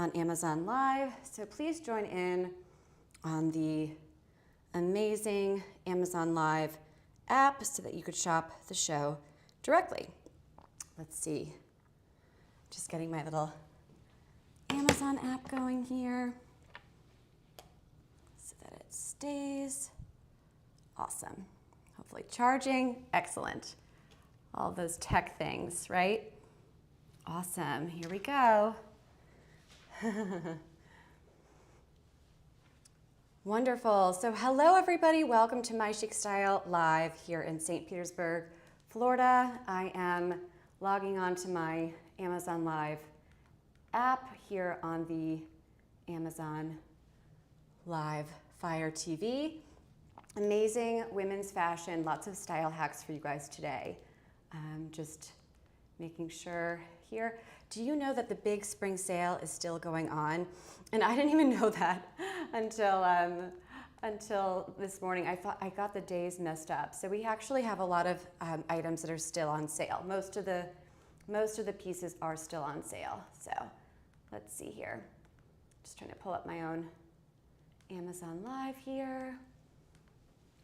on Amazon Live, so please join in on the amazing Amazon Live app so that you could shop the show directly. Let's see, just getting my little Amazon app going here so that it stays. Awesome. Hopefully charging. Excellent. All those tech things, right? Awesome. Here we go. Wonderful. So hello, everybody. Welcome to My Chic Style Live here in St. Petersburg, Florida. I am logging on to my Amazon Live app here on the Amazon Live Fire TV. Amazing women's fashion, lots of style hacks for you guys today. Just making sure here. Do you know that the big spring sale is still going on? And I didn't even know that until this morning. I thought I got the days messed up. So we actually have a lot of items that are still on sale. Most of the pieces are still on sale. So let's see here. Just trying to pull up my own Amazon Live here.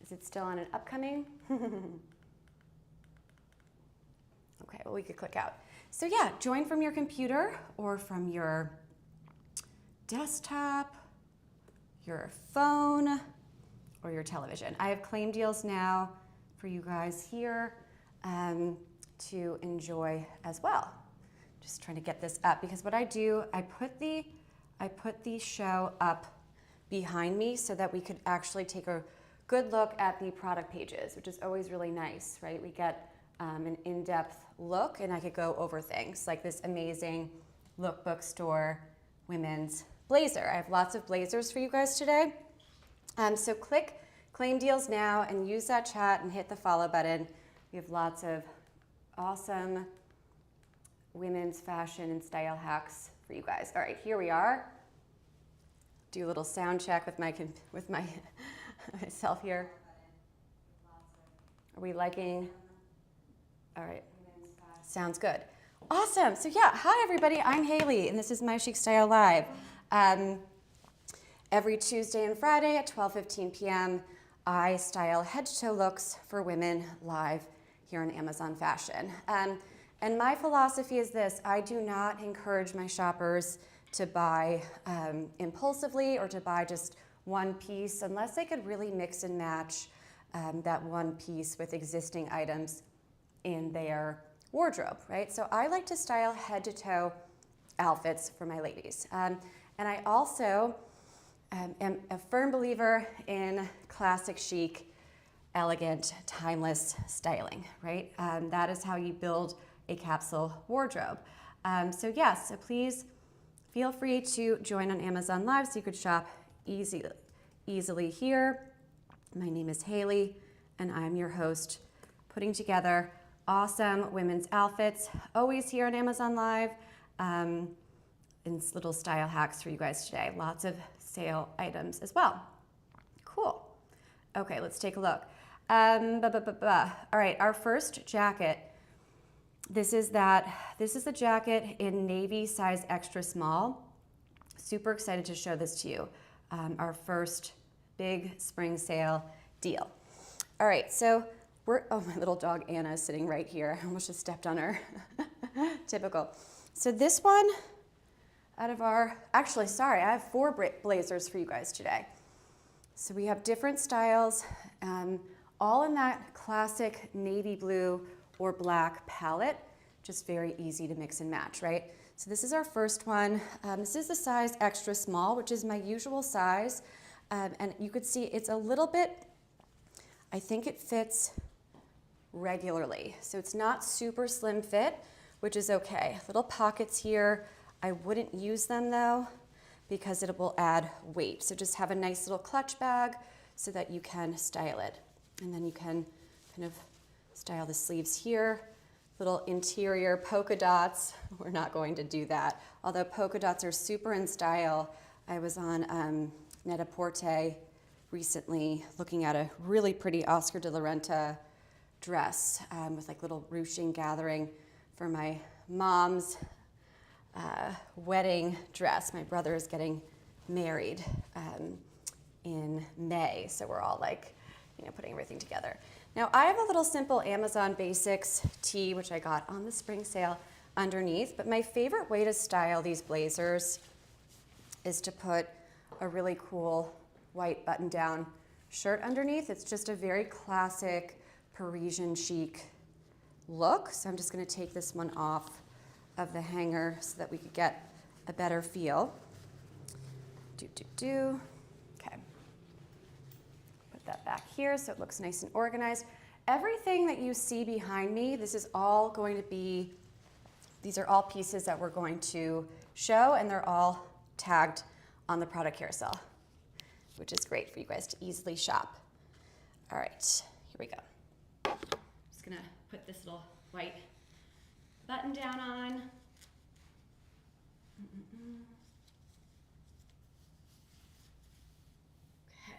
Is it still on an upcoming? Okay, well, we could click out. So yeah, join from your computer or from your desktop, your phone, or your television. I have claim deals now for you guys here to enjoy as well. Just trying to get this up because what I do, I put the show up behind me so that we could actually take a good look at the product pages, which is always really nice, right? We get an in-depth look and I could go over things like this amazing lookbook store women's blazer. I have lots of blazers for you guys today. So click claim deals now and use that chat and hit the follow button. We have lots of awesome women's fashion and style hacks for you guys. All right, here we are. Do a little sound check with my myself here. Are we liking? All right, sounds good. Awesome, so yeah, hi everybody, I'm Hailey and this is My Chic Style Live. Every Tuesday and Friday at 12:15 p.m. I style head-to-toe looks for women live here on Amazon Fashion. And my philosophy is this: I do not encourage my shoppers to buy impulsively or to buy just one piece unless they could really mix and match that one piece with existing items in their wardrobe, right? So I like to style head-to-toe outfits for my ladies. And I also am a firm believer in classic chic, elegant, timeless styling, right? That is how you build a capsule wardrobe. So yes, so please feel free to join on Amazon Live so you could shop easily here. My name is Hailey and I'm your host, putting together awesome women's outfits, always here on Amazon Live, and little style hacks for you guys today. Lots of sale items as well. Cool. Okay, let's take a look. All right, our first jacket. This is the jacket in navy size extra small. Super excited to show this to you. Our first big spring sale deal. All right, so oh, my little dog Anna is sitting right here. I almost just stepped on her. Typical. So this one, actually, sorry, I have 4 blazers for you guys today. So we have different styles, all in that classic navy blue or black palette, just very easy to mix and match, right? So this is our first one. This is the size extra small, which is my usual size. And you could see it's a little bit, I think it fits regularly. So it's not super slim fit, which is okay. Little pockets here. I wouldn't use them though, because it will add weight. So just have a nice little clutch bag so that you can style it. And then you can kind of style the sleeves here. Little interior polka dots. We're not going to do that. Although polka dots are super in style. I was on Net-a-Porter recently looking at a really pretty Oscar de la Renta dress with like little ruching gathering for my mom's wedding dress. My brother is getting married in May, so we're all like, you know, putting everything together. Now I have a little simple Amazon Basics tee, which I got on the spring sale underneath, but my favorite way to style these blazers is to put a really cool white button-down shirt underneath. It's just a very classic Parisian chic look. So I'm just gonna take this one off of the hanger so that we could get a better feel. Okay. Put that back here so it looks nice and organized. Everything that you see behind me, this is all going to be, these are all pieces that we're going to show, and they're all tagged on the product carousel, which is great for you guys to easily shop. All right, here we go. Just gonna put this little white button down on. Okay.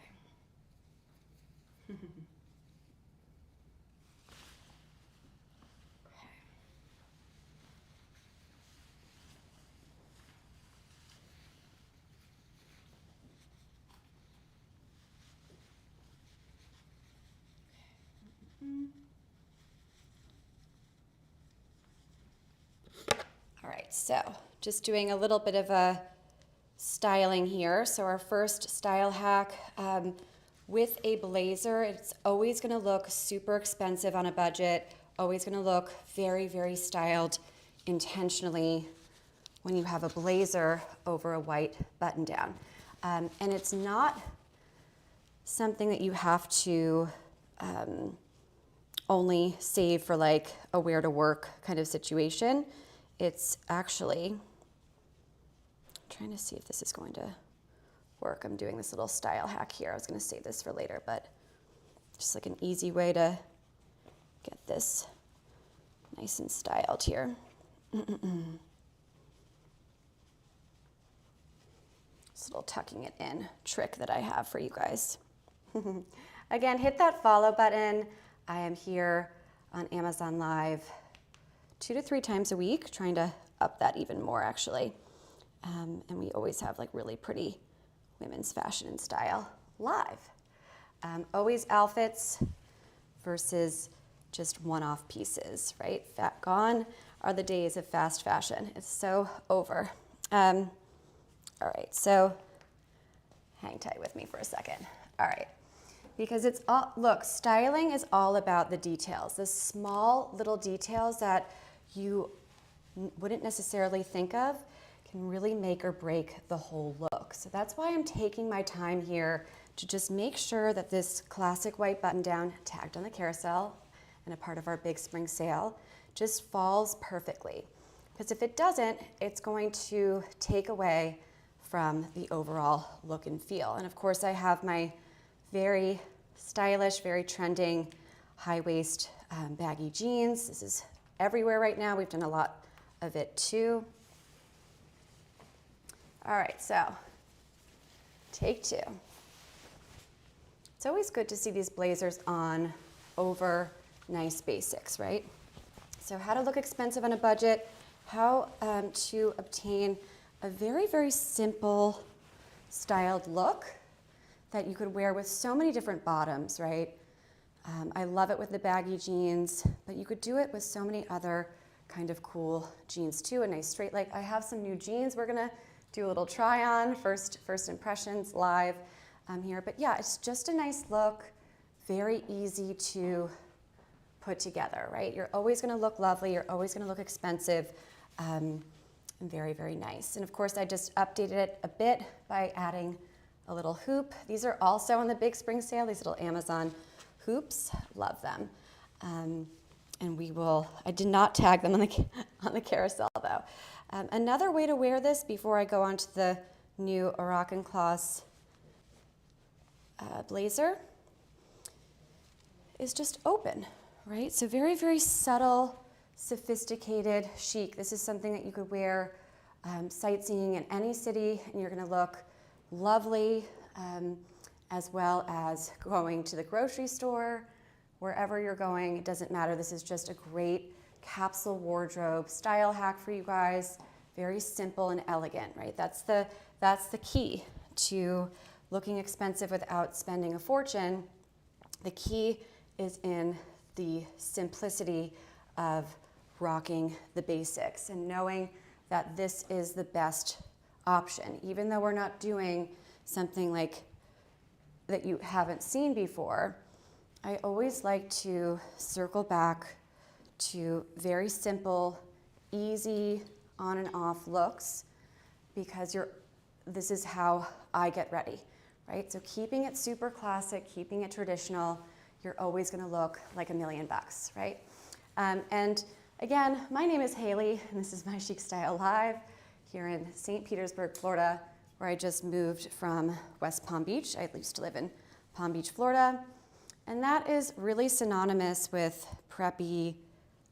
All right, so just doing a little bit of a styling here. So our first style hack, with a blazer, it's always gonna look super expensive on a budget, always gonna look very, very styled intentionally when you have a blazer over a white button down. And it's not something that you have to only save for like a wear to work kind of situation. It's actually, I'm trying to see if this is going to work. I'm doing this little style hack here. I was going to save this for later, but just like an easy way to get this nice and styled here. Just a little tucking it in trick that I have for you guys. Again, hit that follow button. I am here on Amazon Live 2 to 3 times a week, trying to up that even more actually. And we always have like really pretty women's fashion and style live. Always outfits versus just one-off pieces, right? Gone are the days of fast fashion. It's so over. All right, so hang tight with me for a second. All right, because it's all, look, styling is all about the details, the small little details that you wouldn't necessarily think of can really make or break the whole look. So that's why I'm taking my time here to just make sure that this classic white button down tagged on the carousel and a part of our big spring sale just falls perfectly. Because if it doesn't, it's going to take away from the overall look and feel. And of course I have my very stylish, very trending high waist baggy jeans. This is everywhere right now. We've done a lot of it too. All right, so take 2. It's always good to see these blazers on over nice basics, right? So how to look expensive on a budget, how to obtain a very, very simple styled look that you could wear with so many different bottoms, right? I love it with the baggy jeans, but you could do it with so many other kind of cool jeans too. A nice straight leg. I have some new jeans we're gonna do a little try on, first impressions live here. But yeah, it's just a nice look, very easy to put together, right? You're always gonna look lovely, you're always gonna look expensive, and very, very nice. And of course, I just updated it a bit by adding a little hoop. These are also on the big spring sale, these little Amazon hoops, love them. And we will, I did not tag them on the carousel though. Another way to wear this before I go on to the new Arakan blazer is just open, right? So very, very subtle, sophisticated, chic. This is something that you could wear sightseeing in any city and you're gonna look lovely, as well as going to the grocery store, wherever you're going, it doesn't matter. This is just a great capsule wardrobe style hack for you guys. very simple and elegant, right? That's the key to looking expensive without spending a fortune. The key is in the simplicity of rocking the basics and knowing that this is the best option. Even though we're not doing something like that you haven't seen before, I always like to circle back to very simple, easy on and off looks, because this is how I get ready, right? So keeping it super classic, keeping it traditional, you're always gonna look like $1,000,000, right? And again, my name is Hailey, and this is my Chic Style Live here in St. Petersburg, Florida, where I just moved from West Palm Beach. I used to live in Palm Beach, Florida, and that is really synonymous with preppy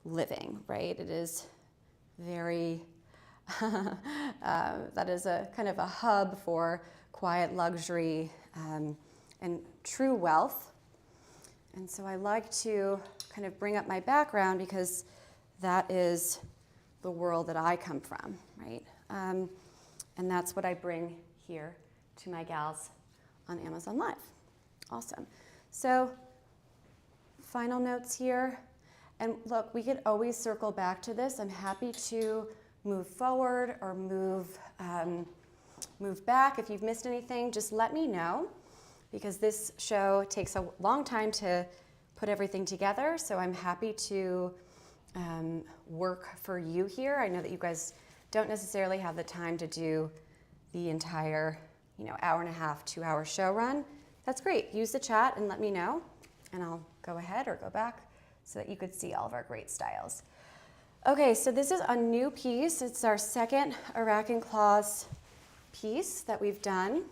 living, right? It is very, that is a kind of a hub for quiet luxury and true wealth. And so I like to kind of bring up my background because that is the world that I come from, right? And that's what I bring here to my gals on Amazon Live. Awesome. So final notes here. And look, we could always circle back to this. I'm happy to move forward or move back. If you've missed anything, just let me know, because this show takes a long time to put everything together. So I'm happy to work for you here. I know that you guys don't necessarily have the time to do the entire, hour and a half, 2 hour show run. That's great. Use the chat and let me know, and I'll go ahead or go back so that you could see all of our great styles. Okay, so this is a new piece. It's our second Arakan Claws piece that we've done.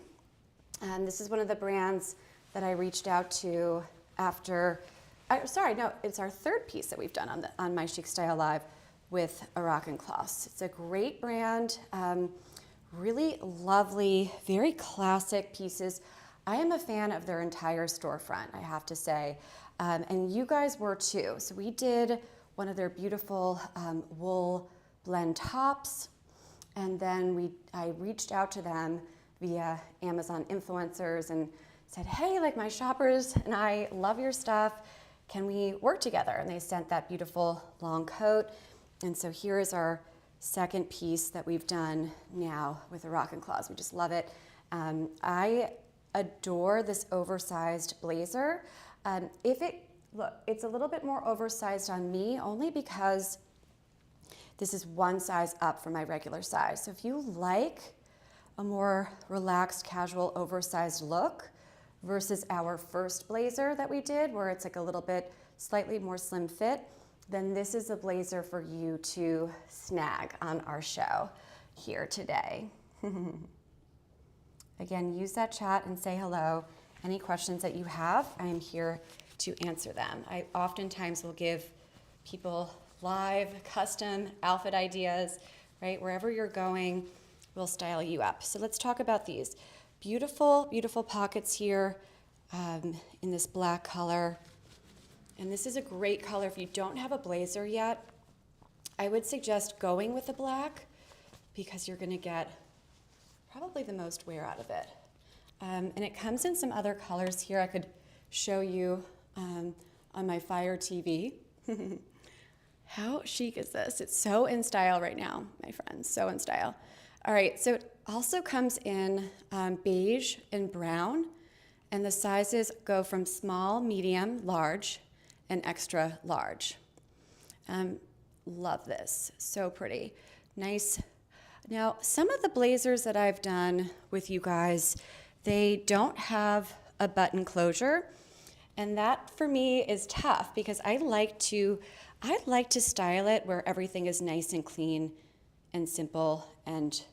And this is one of the brands that I reached out to after, it's our third piece that we've done on my Chic Style Live with Arakan Claws. It's a great brand, really lovely, very classic pieces. I am a fan of their entire storefront, I have to say, and you guys were too. So we did one of their beautiful wool blend tops, and then I reached out to them via Amazon influencers and said, hey, like my shoppers and I love your stuff. Can we work together? And they sent that beautiful long coat. And so here is our second piece that we've done now with Arakan Claws. We just love it. I adore this oversized blazer. It's a little bit more oversized on me only because this is one size up from my regular size. So if you like a more relaxed, casual, oversized look versus our first blazer that we did, where it's like a little bit slightly more slim fit, then this is a blazer for you to snag on our show here today. Again, use that chat and say hello. Any questions that you have, I am here to answer them. I oftentimes will give people live custom outfit ideas, right? Wherever you're going, we'll style you up. So let's talk about these. Beautiful, beautiful pockets here in this black color. And this is a great color. If you don't have a blazer yet, I would suggest going with the black because you're gonna get probably the most wear out of it. And it comes in some other colors here. I could show you on my Fire TV. How chic is this? It's so in style right now, my friends, so in style. All right, so it also comes in beige and brown, and the sizes go from small, medium, large, and extra large. Love this, so pretty. Nice. Now, some of the blazers that I've done with you guys, they don't have a button closure, and that for me is tough because I like to style it where everything is nice and clean and simple and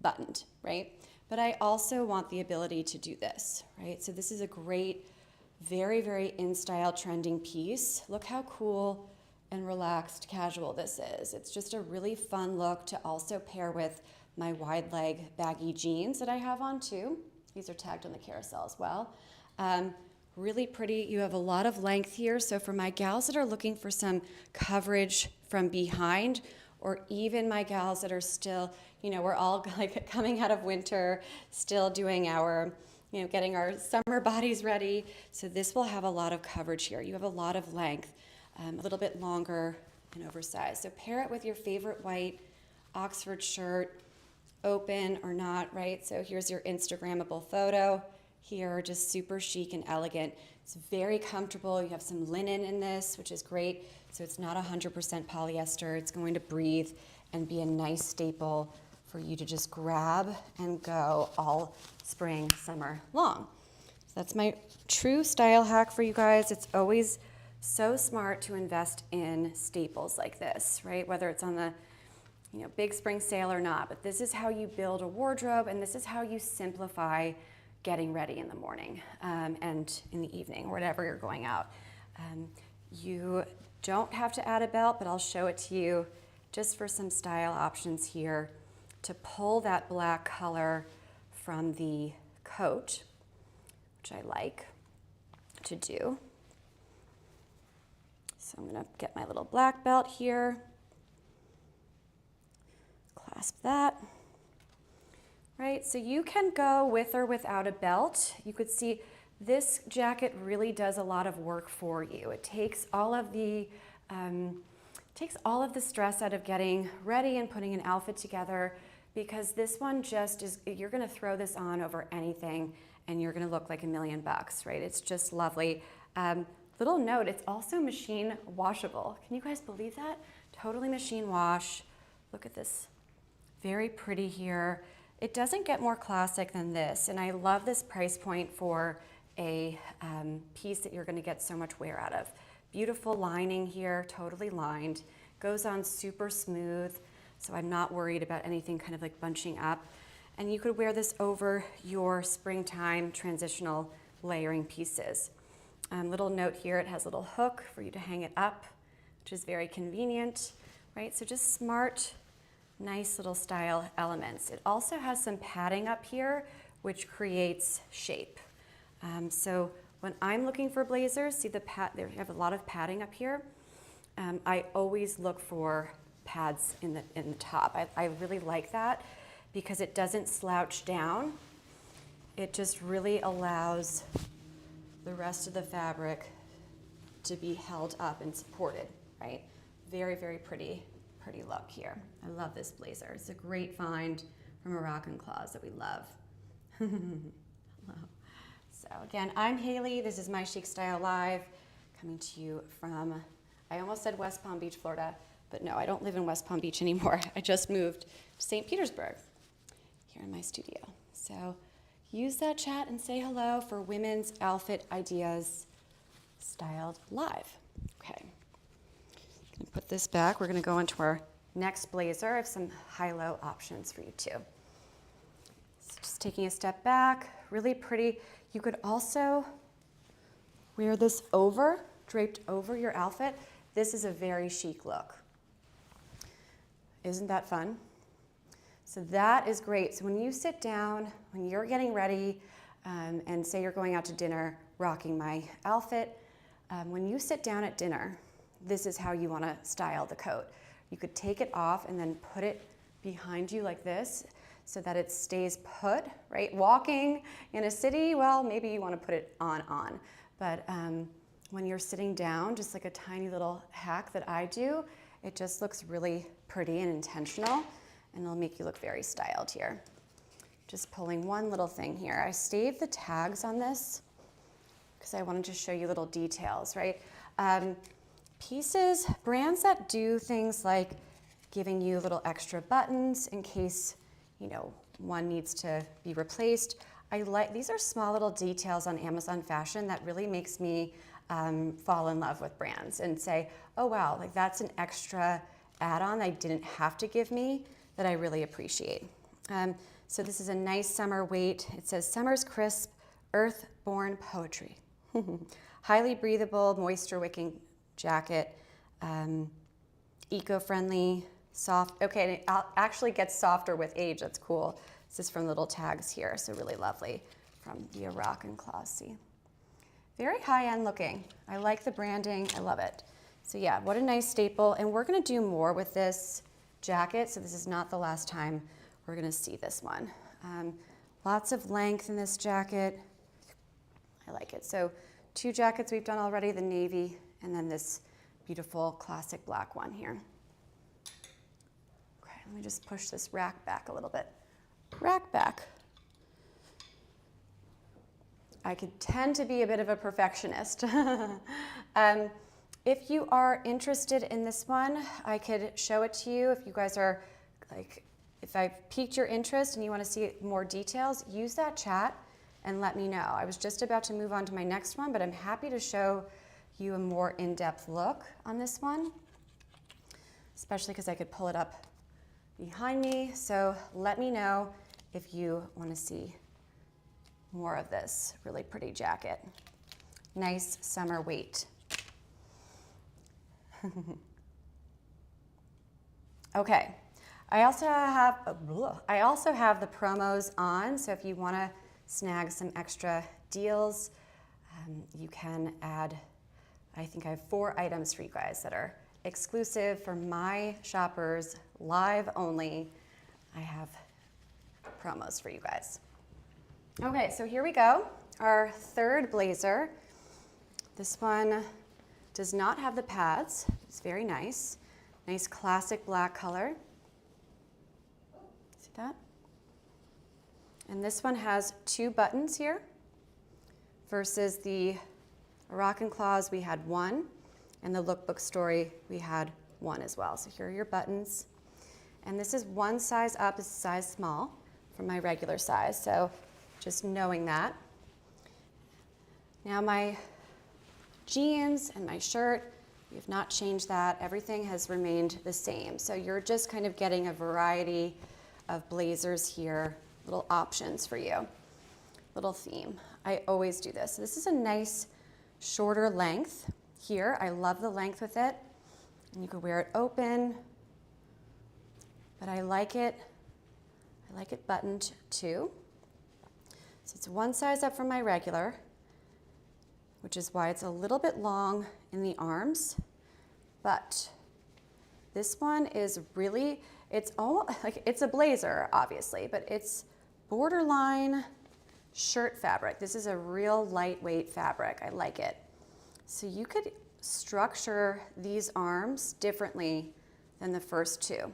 buttoned, right? But I also want the ability to do this, right? So this is a great, very, very in-style trending piece. Look how cool and relaxed casual this is. It's just a really fun look to also pair with my wide leg baggy jeans that I have on too. These are tagged on the carousel as well. Really pretty. You have a lot of length here. So for my gals that are looking for some coverage from behind or even my gals that are still, you know, we're all like coming out of winter, still doing our, you know, getting our summer bodies ready. So this will have a lot of coverage here. You have a lot of length, a little bit longer and oversized. So pair it with your favorite white Oxford shirt, open or not, right? So here's your Instagrammable photo here, just super chic and elegant. It's very comfortable. You have some linen in this, which is great. So it's not 100% polyester. It's going to breathe and be a nice staple for you to just grab and go all spring, summer long. So that's my true style hack for you guys. It's always so smart to invest in staples like this, right? Whether it's on the big spring sale or not, but this is how you build a wardrobe, and this is how you simplify getting ready in the morning and in the evening, whatever you're going out. You don't have to add a belt, but I'll show it to you just for some style options here to pull that black color from the coat, which I like to do. So I'm gonna get my little black belt here, clasp that. Right, so you can go with or without a belt. You could see this jacket really does a lot of work for you. It takes all of the stress out of getting ready and putting an outfit together, because this one just is, you're gonna throw this on over anything and you're gonna look like $1,000,000, right? It's just lovely. Little note, it's also machine washable. Can you guys believe that? Totally machine wash. Look at this, very pretty here. It doesn't get more classic than this, and I love this price point for a piece that you're gonna get so much wear out of. Beautiful lining here, totally lined. Goes on super smooth, so I'm not worried about anything kind of like bunching up. And you could wear this over your springtime transitional layering pieces. Little note here, it has a little hook for you to hang it up, which is very convenient, right? So just smart, nice little style elements. It also has some padding up here, which creates shape. So when I'm looking for blazers, see they have a lot of padding up here. I always look for pads in the top. I really like that because it doesn't slouch down. It just really allows the rest of the fabric to be held up and supported, right? Very, very pretty look here. I love this blazer. It's a great find from a Rock & Claws that we love. Hello. So again, I'm Hailey. This is my Chic Style Live, coming to you from, I almost said West Palm Beach, Florida, but no, I don't live in West Palm Beach anymore. I just moved to St. Petersburg here in my studio. So use that chat and say hello for Women's Outfit Ideas Styled Live. Okay. Gonna put this back. We're gonna go into our next blazer. I have some high-low options for you too. So just taking a step back, really pretty. You could also wear this draped over your outfit. This is a very chic look. Isn't that fun? So that is great. So when you sit down, when you're getting ready, and say you're going out to dinner, rocking my outfit, when you sit down at dinner, this is how you want to style the coat. You could take it off and then put it behind you like this so that it stays put, right? Walking in a city, well, maybe you want to put it on. But when you're sitting down, just like a tiny little hack that I do, it just looks really pretty and intentional, and it'll make you look very styled here. Just pulling one little thing here. I saved the tags on this because I wanted to show you little details, right? Pieces, brands that do things like giving you little extra buttons in case, one needs to be replaced. These are small little details on Amazon Fashion that really makes me fall in love with brands and say, oh wow, like that's an extra add-on they didn't have to give me that I really appreciate. So this is a nice summer weight. It says summer's crisp, earth-born poetry. Highly breathable, moisture-wicking jacket, eco-friendly, soft. Okay, and it actually gets softer with age. That's cool. This is from little tags here, so really lovely from the Rock & Claws. See, very high-end looking. I like the branding. I love it. So yeah, what a nice staple. And we're going to do more with this jacket, so this is not the last time we're gonna see this one. Lots of length in this jacket. I like it. So 2 jackets we've done already, the navy, and then this beautiful classic black one here. Okay, let me just push this rack back a little bit. Rack back. I could tend to be a bit of a perfectionist. If you are interested in this one, I could show it to you. If you guys are like, if I've piqued your interest and you want to see more details, use that chat and let me know. I was just about to move on to my next one, but I'm happy to show you a more in-depth look on this one, especially because I could pull it up behind me. So let me know if you want to see more of this really pretty jacket. Nice summer weight. Okay, I also have the promos on, so if you want to snag some extra deals, you can add, I think I have 4 items for you guys that are exclusive for my shoppers, live only. I have promos for you guys. Okay, so here we go. Our third blazer. This one does not have the pads. It's very nice. Nice classic black color. See that? And this one has 2 buttons here versus the Rock and Claws we had 1, and the Lookbook Story we had 1 as well. So here are your buttons. And this is 1 size up, this is size small from my regular size. So just knowing that. Now my jeans and my shirt, we have not changed that. Everything has remained the same. So you're just kind of getting a variety of blazers here, little options for you, little theme. I always do this. So this is a nice shorter length here. I love the length with it. And you can wear it open, but I like it buttoned too. So it's 1 size up from my regular, which is why it's a little bit long in the arms, but this one is really, it's almost like, it's a blazer obviously, but it's borderline shirt fabric. This is a real lightweight fabric. I like it. So you could structure these arms differently than the first 2. You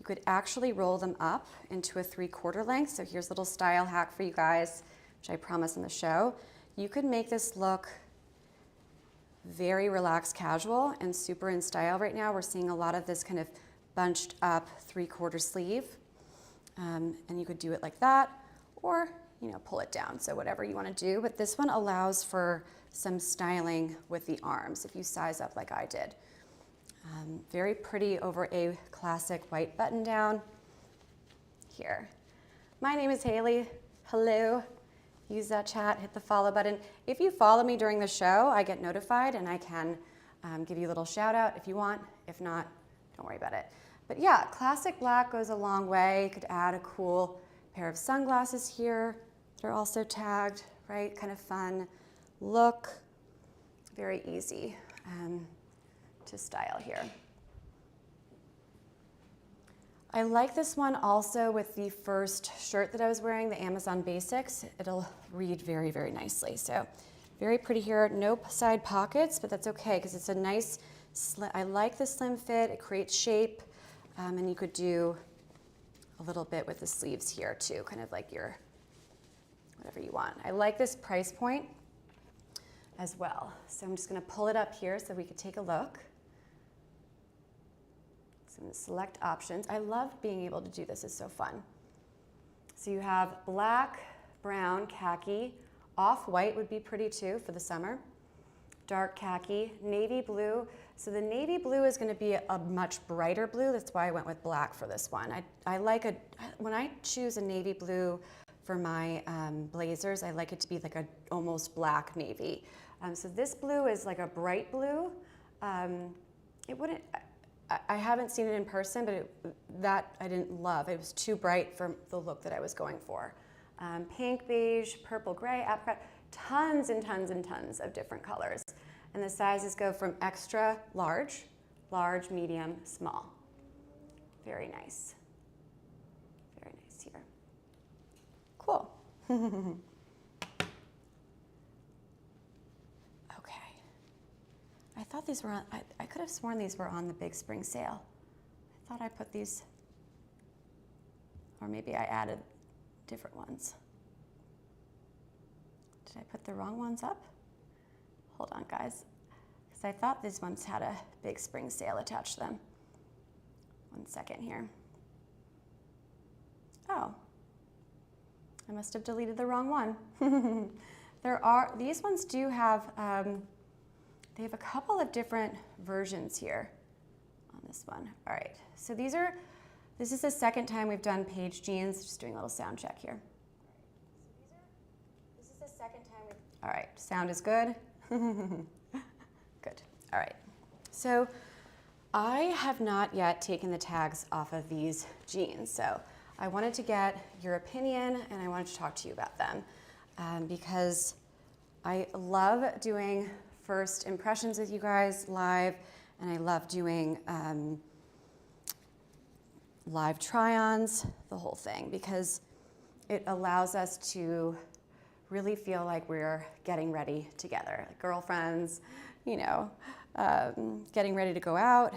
could actually roll them up into a 3/4 length. So here's a little style hack for you guys, which I promise in the show. You could make this look very relaxed casual and super in style right now. We're seeing a lot of this kind of bunched up 3/4 sleeve. And you could do it like that, or pull it down. So whatever you want to do, but this one allows for some styling with the arms if you size up like I did. Very pretty over a classic white button down here. My name is Hailey. Hello. Use that chat, hit the follow button. If you follow me during the show, I get notified and I can give you a little shout out if you want. If not, don't worry about it. But yeah, classic black goes a long way. You could add a cool pair of sunglasses here that are also tagged, right? Kind of fun look. Very easy to style here. I like this one also with the first shirt that I was wearing, the Amazon Basics. It'll read very, very nicely. So very pretty here. No side pockets, but that's okay because it's a nice, I like the slim fit. It creates shape, and you could do a little bit with the sleeves here too, kind of like your, whatever you want. I like this price point as well. So I'm just gonna pull it up here so we could take a look. Some select options. I love being able to do this, it's so fun. So you have black, brown, khaki, off-white would be pretty too for the summer, dark khaki, navy blue. So the navy blue is gonna be a much brighter blue, that's why I went with black for this one. When I choose a navy blue for my blazers, I like it to be like a almost black navy. So this blue is like a bright blue. I haven't seen it in person, but that I didn't love. It was too bright for the look that I was going for. Pink, beige, purple, gray, apricot, tons and tons and tons of different colors. And the sizes go from extra large, large, medium, small. Very nice. Very nice here. Cool. Okay. I thought these were on, I could have sworn these were on the big spring sale. I thought I put these, or maybe I added different ones. Did I put the wrong ones up? Hold on, guys, because I thought these ones had a big spring sale attached to them. 1 second here. Oh, I must have deleted the wrong one. These ones do have, they have a couple of different versions here on this one. All right, so this is the second time we've done Paige jeans. Just doing a little sound check here. This is the second time all right, sound is good. Good, all right. So I have not yet taken the tags off of these jeans. So I wanted to get your opinion and I wanted to talk to you about them because I love doing first impressions with you guys live, and I love doing live try-ons, the whole thing, because it allows us to really feel like we're getting ready together, like girlfriends, you know, getting ready to go out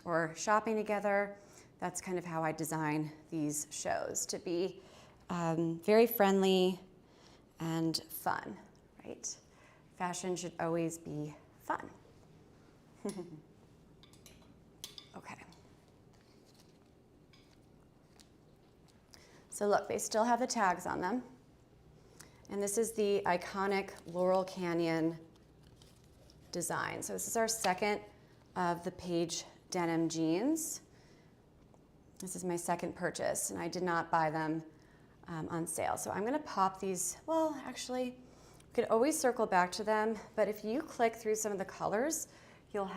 or shopping together. That's kind of how I design these shows, to be very friendly and fun, right? Fashion should always be fun. Okay. So look, they still have the tags on them. And this is the iconic Laurel Canyon design. So this is our second of the Paige Denim jeans. This is my second purchase, and I did not buy them on sale. So I'm gonna pop these, well, actually, you could always circle back to them, but if you click through some of the colors, you'll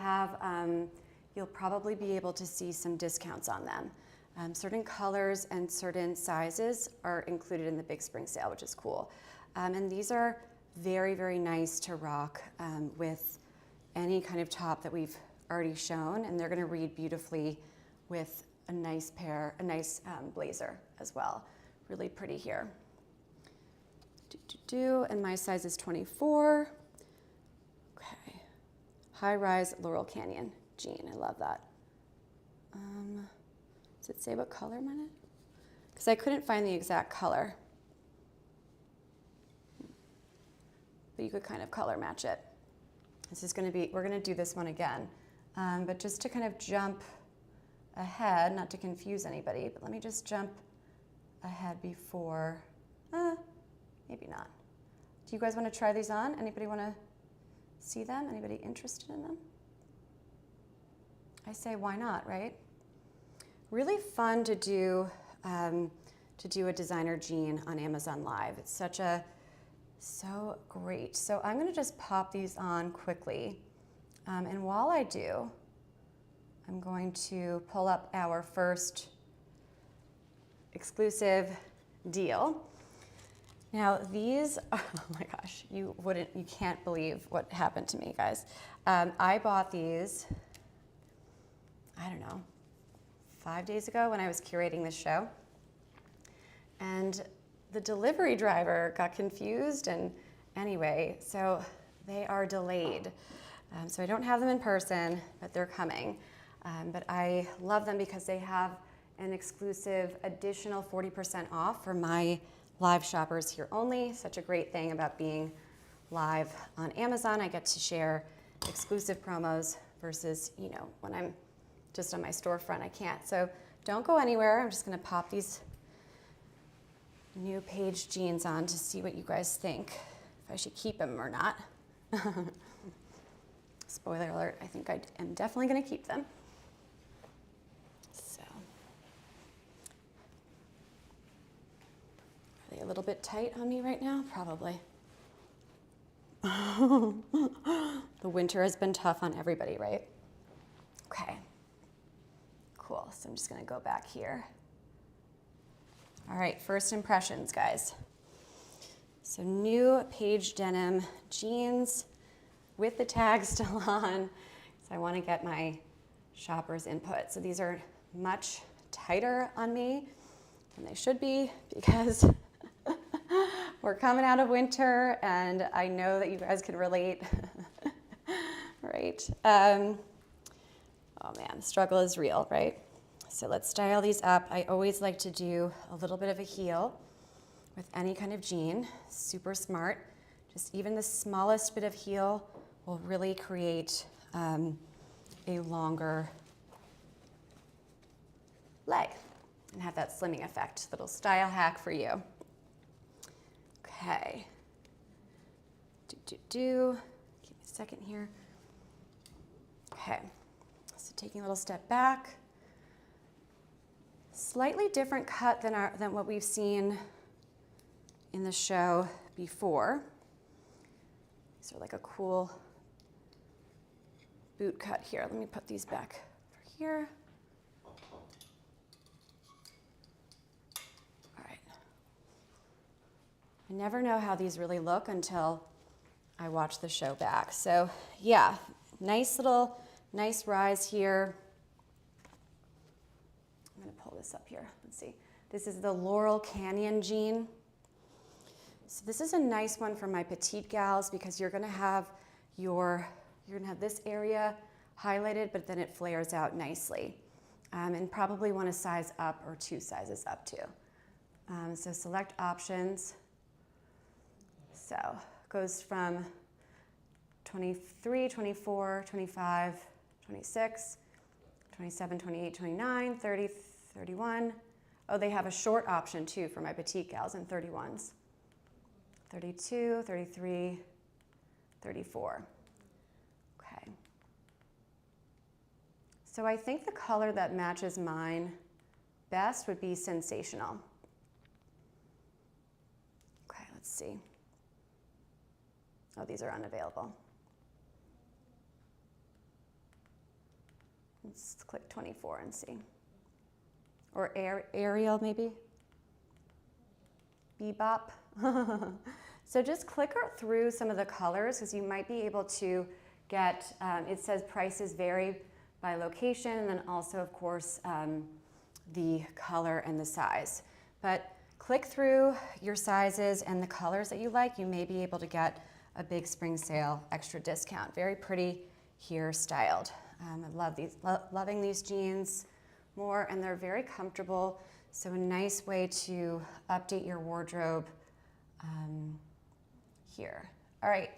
probably be able to see some discounts on them. Certain colors and certain sizes are included in the big spring sale, which is cool. And these are very, very nice to rock with any kind of top that we've already shown, and they're gonna read beautifully with a nice blazer as well. Really pretty here. And my size is 24. Okay. High-rise Laurel Canyon jean, I love that. Does it say what color mine is? Because I couldn't find the exact color. But you could kind of color match it. This is gonna be, we're gonna do this one again. But just to kind of jump ahead, not to confuse anybody, but let me just jump ahead before, maybe not. Do you guys wanna try these on? Anybody wanna see them? Anybody interested in them? I say, why not, right? Really fun to do a designer jean on Amazon Live. It's so great. So I'm gonna just pop these on quickly. And while I do, I'm going to pull up our first exclusive deal. Now these, oh my gosh, you can't believe what happened to me, guys. I bought these, I don't know, 5 days ago when I was curating this show. And the delivery driver got confused, and anyway, so they are delayed. So I don't have them in person, but they're coming. But I love them because they have an exclusive additional 40% off for my live shoppers here only. Such a great thing about being live on Amazon. I get to share exclusive promos versus, you know, when I'm just on my storefront, I can't. So don't go anywhere. I'm just gonna pop these new Paige jeans on to see what you guys think, if I should keep them or not. Spoiler alert, I think I am definitely gonna keep them. So, are they a little bit tight on me right now? Probably. The winter has been tough on everybody, right? Okay, cool, so I'm just gonna go back here. All right, first impressions, guys. So new Paige Denim jeans with the tag still on. So I wanna get my shopper's input. So these are much tighter on me than they should be because we're coming out of winter and I know that you guys can relate, right? Oh man, the struggle is real, right? So let's style these up. I always like to do a little bit of a heel with any kind of jean, super smart. Just even the smallest bit of heel will really create a longer leg and have that slimming effect. Little style hack for you. Okay. Give me a second here. Okay. So taking a little step back. Slightly different cut than what we've seen in the show before. So like a cool boot cut here. Let me put these back over here. All right. I never know how these really look until I watch the show back. So yeah, nice rise here. I'm gonna pull this up here. Let's see. This is the Laurel Canyon jean. So this is a nice one for my petite gals because you're gonna have this area highlighted, but then it flares out nicely. And probably want to size up or 2 sizes up too. So select options. So it goes from 23, 24, 25, 26, 27, 28, 29, 30, 31. Oh, they have a short option too for my petite gals in 31s. 32, 33, 34. Okay. So I think the color that matches mine best would be Sensational. Okay, let's see. Oh, these are unavailable. Let's click 24 and see. Or Ariel maybe? Bebop. So just click through some of the colors because you might be able to get, it says prices vary by location and then also of course the color and the size. But click through your sizes and the colors that you like, you may be able to get a big spring sale extra discount. Very pretty here styled. I love these, loving these jeans more and they're very comfortable. So a nice way to update your wardrobe here. All right,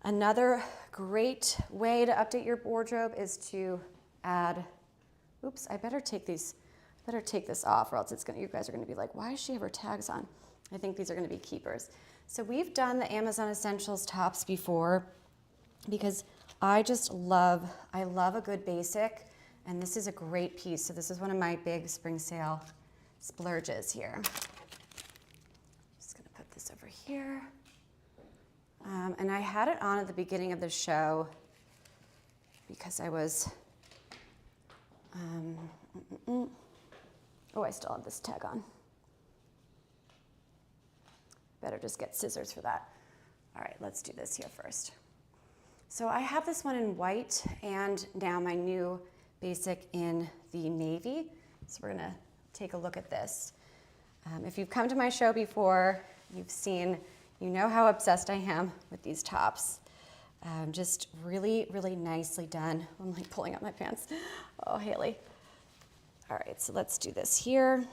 another great way to update your wardrobe is to add, oops, I better take this off or else you guys are gonna be like, why does she have her tags on? I think these are gonna be keepers. So we've done the Amazon Essentials tops before because I love a good basic and this is a great piece. So this is one of my big spring sale splurges here. Just gonna put this over here. And I had it on at the beginning of the show because I was, oh, I still have this tag on. Better just get scissors for that. All right, let's do this here first. So I have this one in white and now my new basic in the navy. So we're gonna take a look at this. If you've come to my show before, you know how obsessed I am with these tops. Just really, really nicely done. I'm like pulling up my pants. Oh, Hailey. All right, so let's do this here.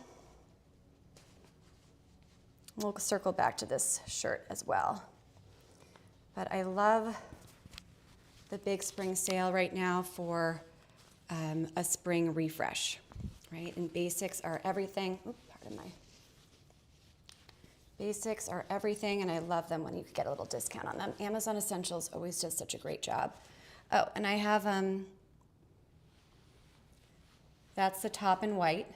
We'll circle back to this shirt as well. But I love the big spring sale right now for a spring refresh, right? And basics are everything. Oops, pardon my. Basics are everything, and I love them when you get a little discount on them. Amazon Essentials always does such a great job. Oh, and I have, that's the top in white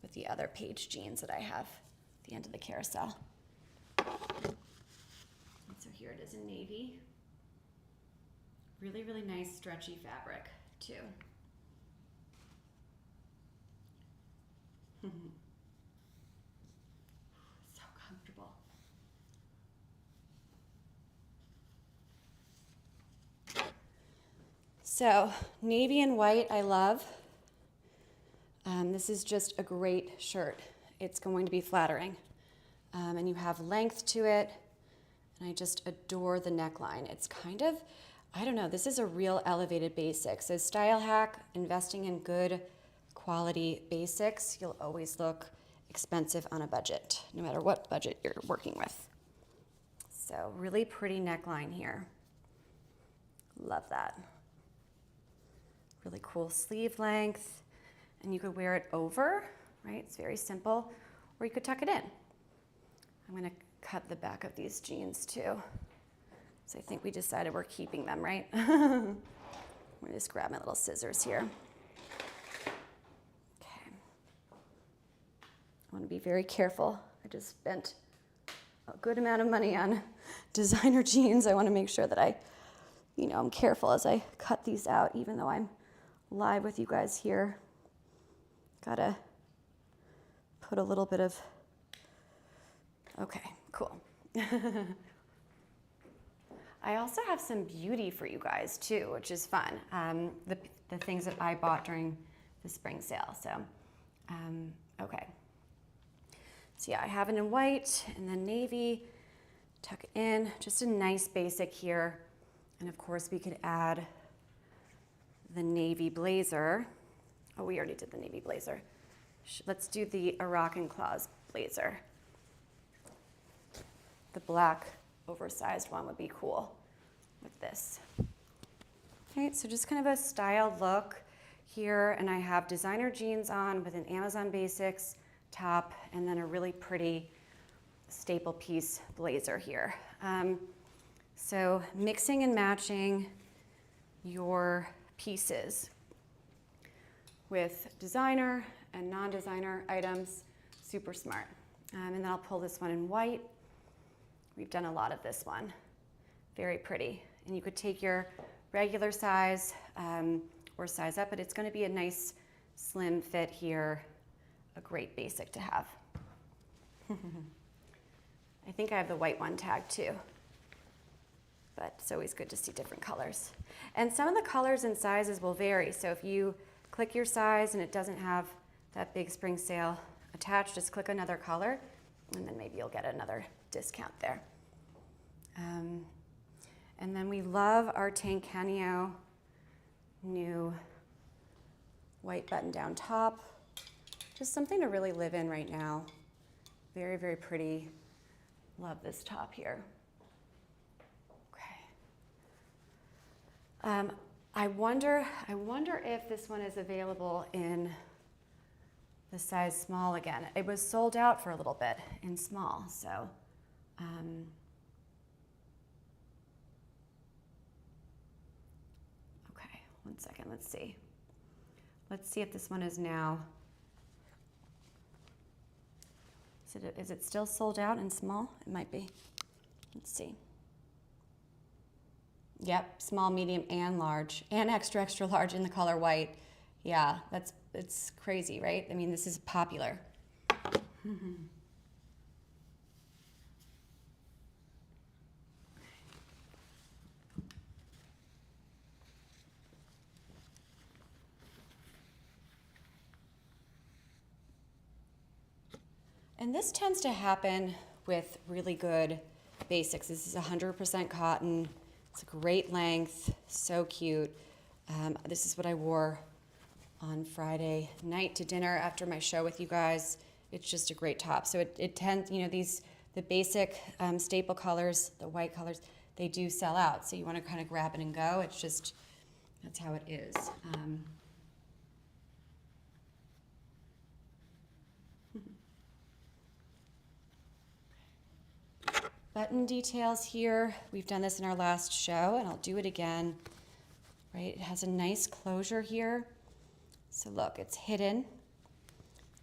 with the other Paige jeans that I have at the end of the carousel. And so here it is in navy. Really, really nice stretchy fabric too. So comfortable. So navy and white I love. This is just a great shirt. It's going to be flattering. And you have length to it. And I just adore the neckline. It's kind of, I don't know, this is a real elevated basic. So style hack, investing in good quality basics, you'll always look expensive on a budget, no matter what budget you're working with. So really pretty neckline here. Love that. Really cool sleeve length. And you could wear it over, right? It's very simple. Or you could tuck it in. I'm gonna cut the back of these jeans too. So I think we decided we're keeping them, right? I'm gonna just grab my little scissors here. Okay. I wanna be very careful. I just spent a good amount of money on designer jeans. I wanna make sure that I'm careful as I cut these out, even though I'm live with you guys here. Gotta put a little bit of, okay, cool. I also have some beauty for you guys too, which is fun. The things that I bought during the spring sale, so, okay. So yeah, I have it in white and then navy, tuck it in, just a nice basic here. And of course we could add the navy blazer. Oh, we already did the navy blazer. Let's do the Moroccan Claws blazer. The black oversized one would be cool with this. Okay, so just kind of a styled look here, and I have designer jeans on with an Amazon Basics top and then a really pretty staple piece blazer here. So mixing and matching your pieces with designer and non-designer items, super smart. And then I'll pull this one in white. We've done a lot of this one. Very pretty. And you could take your regular size or size up, but it's gonna be a nice slim fit here, a great basic to have. I think I have the white one tagged too, but it's always good to see different colors. And some of the colors and sizes will vary, so if you click your size and it doesn't have that big spring sale attached, just click another color, and then maybe you'll get another discount there. And then we love our Tancanio new white button-down top. Just something to really live in right now. Very, very pretty. Love this top here. Okay. I wonder if this one is available in the size small again. It was sold out for a little bit in small, so. Okay, 1 second, let's see. Let's see if this one is now. Is it still sold out in small? It might be. Let's see. Yep, small, medium, and large, and extra, extra large in the color white. Yeah, it's crazy, right? I mean, this is popular. And this tends to happen with really good basics. This is 100% cotton. It's a great length, so cute. This is what I wore on Friday night to dinner after my show with you guys. It's just a great top. So it tends, the basic staple colors, the white colors, they do sell out. So you want to kind of grab it and go. It's just, that's how it is. Button details here. We've done this in our last show, and I'll do it again. Right, it has a nice closure here. So look, it's hidden.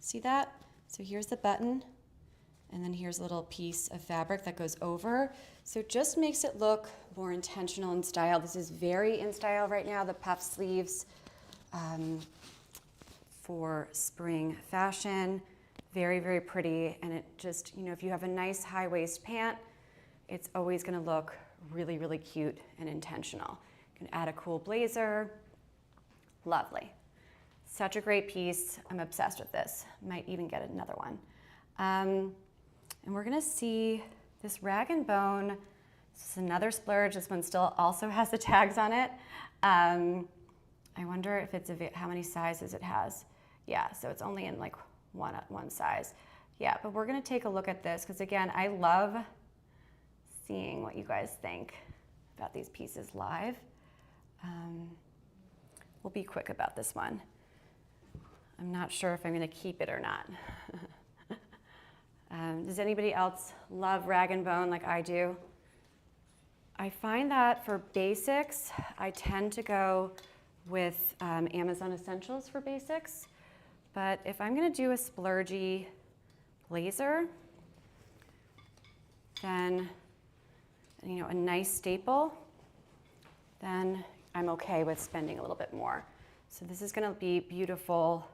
See that? So here's the button, and then here's a little piece of fabric that goes over. So it just makes it look more intentional in style. This is very in style right now, the puff sleeves for spring fashion. Very, very pretty, and it just, if you have a nice high waist pant, it's always gonna look really, really cute and intentional. You can add a cool blazer, lovely. Such a great piece. I'm obsessed with this. Might even get another one. And we're gonna see this Rag and Bone. This is another splurge. This one still also has the tags on it. I wonder if it's how many sizes it has. Yeah, so it's only in like one size. Yeah, but we're gonna take a look at this because again, I love seeing what you guys think about these pieces live. We'll be quick about this one. I'm not sure if I'm gonna keep it or not. Does anybody else love Rag and Bone like I do? I find that for basics, I tend to go with Amazon Essentials for basics. But if I'm gonna do a splurgy blazer, then, you know, a nice staple, then I'm okay with spending a little bit more. So this is gonna be beautiful,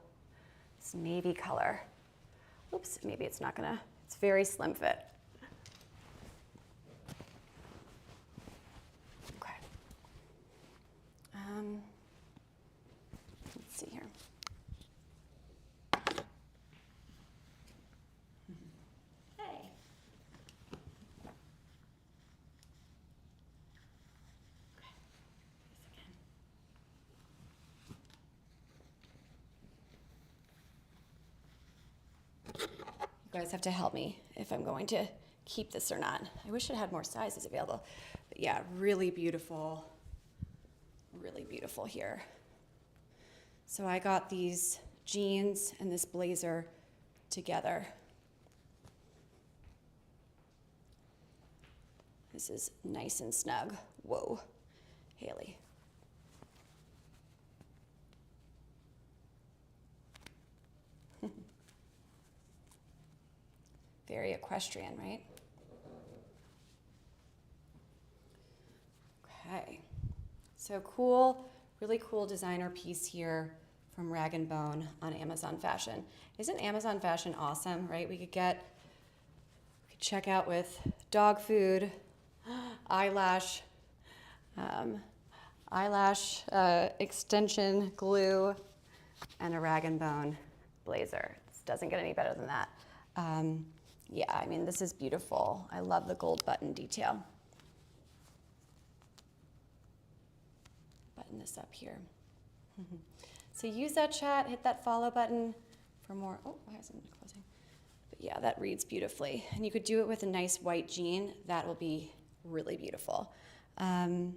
this navy color. Oops, maybe it's not gonna, it's very slim fit. Okay. Let's see here. Hey. You guys have to help me if I'm going to keep this or not. I wish it had more sizes available. But yeah, really beautiful here. So I got these jeans and this blazer together. This is nice and snug. Whoa, Hailey. Very equestrian, right? Okay, so cool, really cool designer piece here from Rag & Bone on Amazon Fashion. Isn't Amazon Fashion awesome, right? We could check out with dog food, eyelash extension glue, and a Rag & Bone blazer. This doesn't get any better than that. Yeah, I mean, this is beautiful. I love the gold button detail. Button this up here. So use that chat, hit that follow button for more. Oh, why isn't it closing? But yeah, that reads beautifully. And you could do it with a nice white jean. That will be really beautiful. Okay,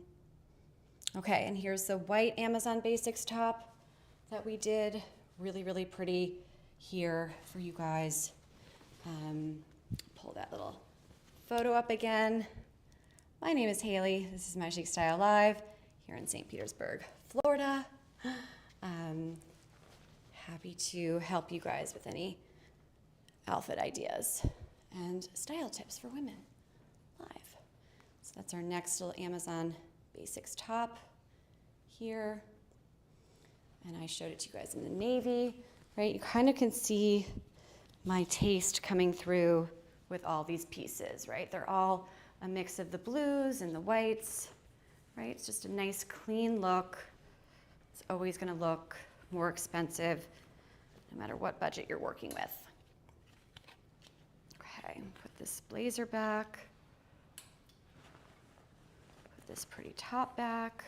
and here's the white Amazon Basics top that we did. Really, really pretty here for you guys. Pull that little photo up again. My name is Hailey. This is My Chic Style Live here in St. Petersburg, Florida. Happy to help you guys with any outfit ideas and style tips for women live. So that's our next little Amazon Basics top here. And I showed it to you guys in the navy, right? You kind of can see my taste coming through with all these pieces, right? They're all a mix of the blues and the whites, right? It's just a nice clean look. It's always gonna look more expensive no matter what budget you're working with. Okay, put this blazer back. Put this pretty top back.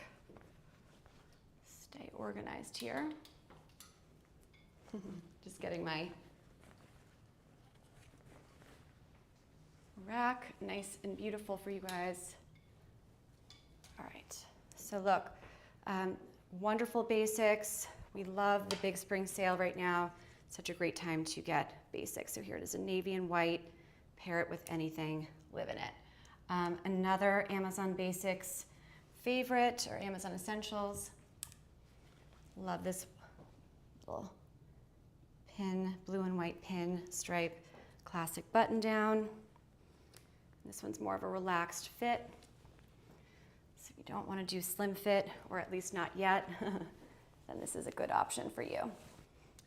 Stay organized here. Just getting my rack nice and beautiful for you guys. All right, so look, wonderful basics. We love the big spring sale right now. Such a great time to get basics. So here it is, a navy and white. Pair it with anything, live in it. Another Amazon Basics favorite, or Amazon Essentials. Love this little pin, blue and white pin stripe, classic button down. This one's more of a relaxed fit. So if you don't want to do slim fit, or at least not yet, then this is a good option for you.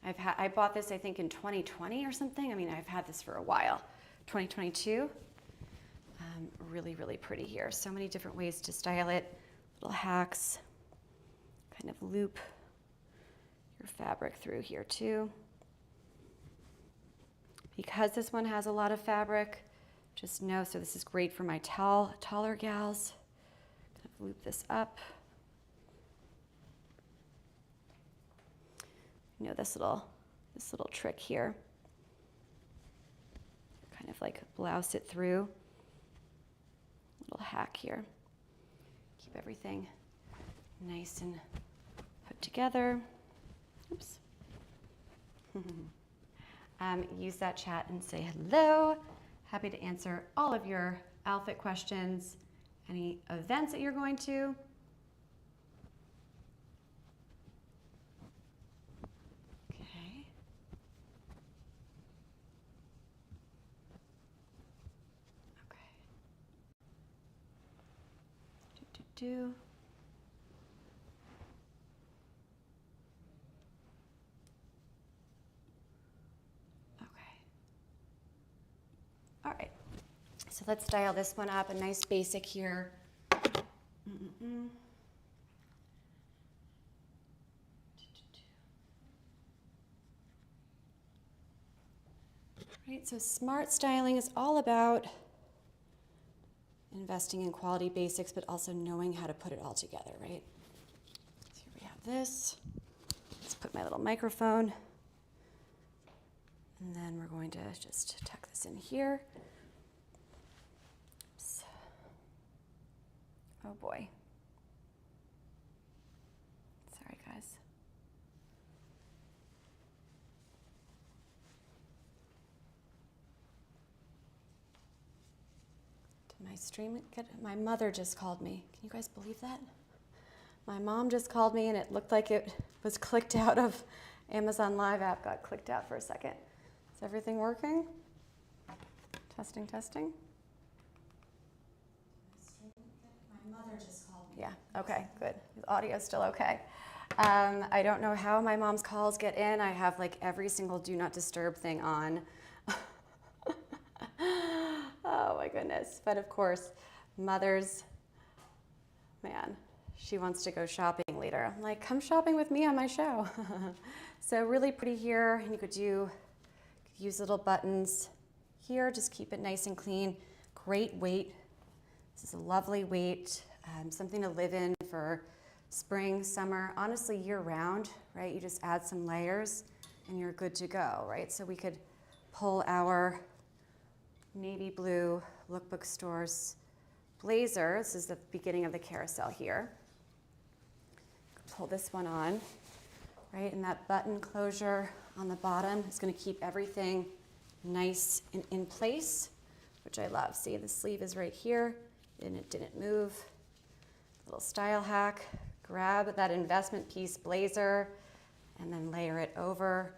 I bought this, I think, in 2020 or something. I mean, I've had this for a while. 2022. Really, really pretty here. So many different ways to style it. Little hacks, kind of loop your fabric through here too. Because this one has a lot of fabric, just know, so this is great for my taller gals. Kind of loop this up. You know, this little trick here. Kind of like blouse it through. Little hack here. Keep everything nice and put together. Oops. Use that chat and say hello. Happy to answer all of your outfit questions, any events that you're going to. Okay. Okay. Do. All right, so let's style this one up, a nice basic here. Right, so smart styling is all about investing in quality basics, but also knowing how to put it all together, right? So here we have this. Let's put my little microphone. And then we're going to just tuck this in here. Oops. Oh boy. Sorry, guys. Did my stream get? My mother just called me. Can you guys believe that? My mom just called me and it looked like it was clicked out of Amazon Live app, got clicked out for a second. Is everything working? Testing, testing. My mother just called me. Yeah, okay, good. The audio's still okay. I don't know how my mom's calls get in. I have like every single do not disturb thing on. Oh my goodness. But of course, mother's, man, she wants to go shopping later. I'm like, come shopping with me on my show. So really pretty here, and you could use little buttons here, just keep it nice and clean. Great weight. This is a lovely weight, something to live in for spring, summer, honestly year round, right? You just add some layers and you're good to go, right? So we could pull our navy blue lookbook stores blazer. This is the beginning of the carousel here. Pull this one on, right? And that button closure on the bottom is going to keep everything nice and in place, which I love. See, the sleeve is right here and it didn't move. Little style hack, grab that investment piece blazer and then layer it over.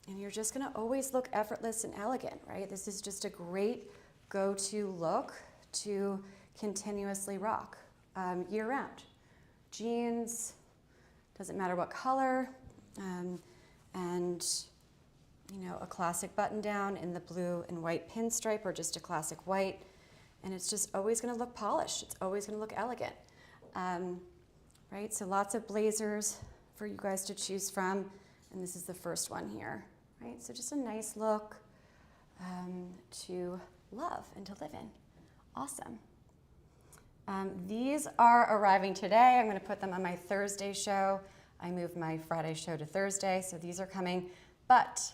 And you're just going to always look effortless and elegant, right? This is just a great go-to look to continuously rock year round. Jeans, doesn't matter what color, and you know, a classic button down in the blue and white pinstripe or just a classic white, and it's just always going to look polished. It's always going to look elegant, right? So lots of blazers for you guys to choose from, and this is the first one here, right? So just a nice look to love and to live in. Awesome. These are arriving today. I'm going to put them on my Thursday show. I moved my Friday show to Thursday, so these are coming, but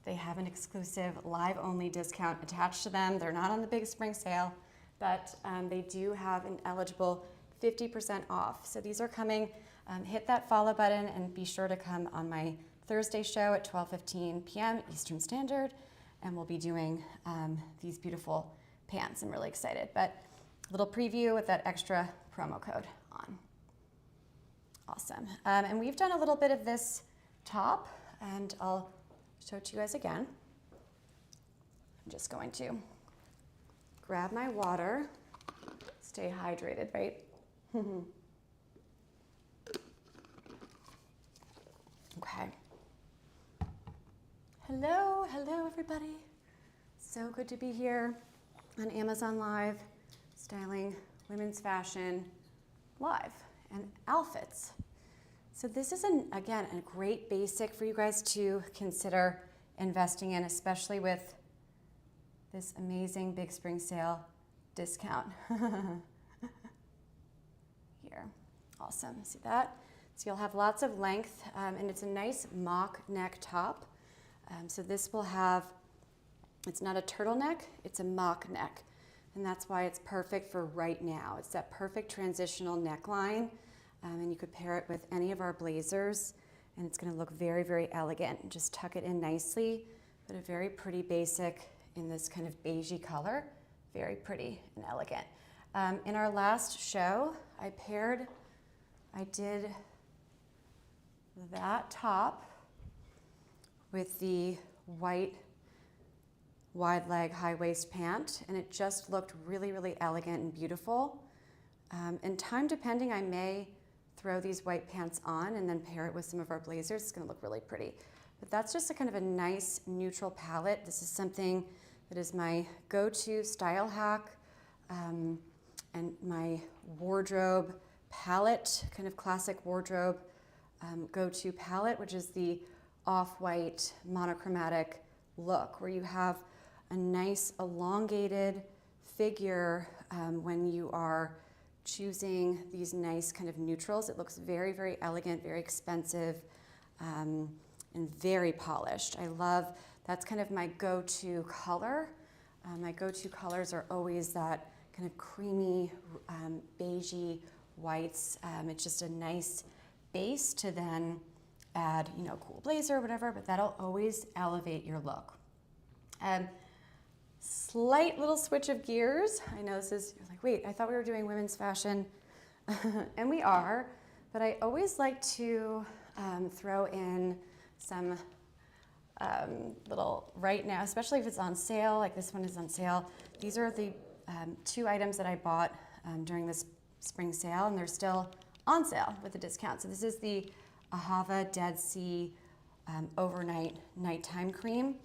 they have an exclusive live-only discount attached to them. They're not on the big spring sale, but they do have an eligible 50% off. So these are coming. Hit that follow button and be sure to come on my Thursday show at 12:15 p.m. Eastern Standard, and we'll be doing these beautiful pants. I'm really excited, but a little preview with that extra promo code on. Awesome. And we've done a little bit of this top, and I'll show it to you guys again. I'm just going to grab my water, stay hydrated, right? Okay. Hello, hello everybody. So good to be here on Amazon Live, styling women's fashion live and outfits. So this is, again, a great basic for you guys to consider investing in, especially with this amazing big spring sale discount. Here, awesome, see that? So you'll have lots of length, and it's a nice mock neck top. So this will have, it's not a turtleneck, it's a mock neck. And that's why it's perfect for right now. It's that perfect transitional neckline. And you could pair it with any of our blazers, and it's gonna look very, very elegant. Just tuck it in nicely, but a very pretty basic in this kind of beigey color. Very pretty and elegant. In our last show, I did that top with the white wide leg high waist pant, and it just looked really, really elegant and beautiful. And time depending, I may throw these white pants on and then pair it with some of our blazers. It's gonna look really pretty. But that's just a kind of a nice neutral palette. This is something that is my go-to style hack and my wardrobe palette, kind of classic wardrobe go-to palette, which is the off-white monochromatic look, where you have a nice elongated figure when you are choosing these nice kind of neutrals. It looks very, very elegant, very expensive, and very polished. I love, that's kind of my go-to color. My go-to colors are always that kind of creamy, beigey whites. It's just a nice base to then add, you know, cool blazer or whatever, but that'll always elevate your look. Slight little switch of gears. I know this is, you're like, wait, I thought we were doing women's fashion. And we are, but I always like to throw in some little, right now, especially if it's on sale, like this one is on sale. These are the two items that I bought during this spring sale, and they're still on sale with a discount. So this is the AHAVA Dead Sea Overnight Nighttime Cream.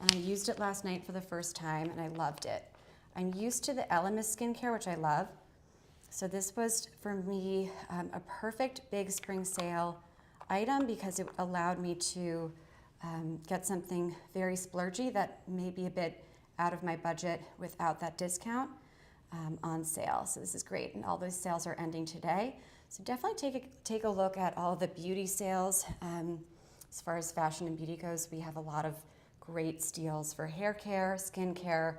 And I used it last night for the first time, and I loved it. I'm used to the Elemis skincare, which I love. So this was, for me, a perfect big spring sale item because it allowed me to get something very splurgy that may be a bit out of my budget without that discount on sale. So this is great, and all those sales are ending today. So definitely take a look at all the beauty sales. As far as fashion and beauty goes, we have a lot of great steals for hair care, skin care,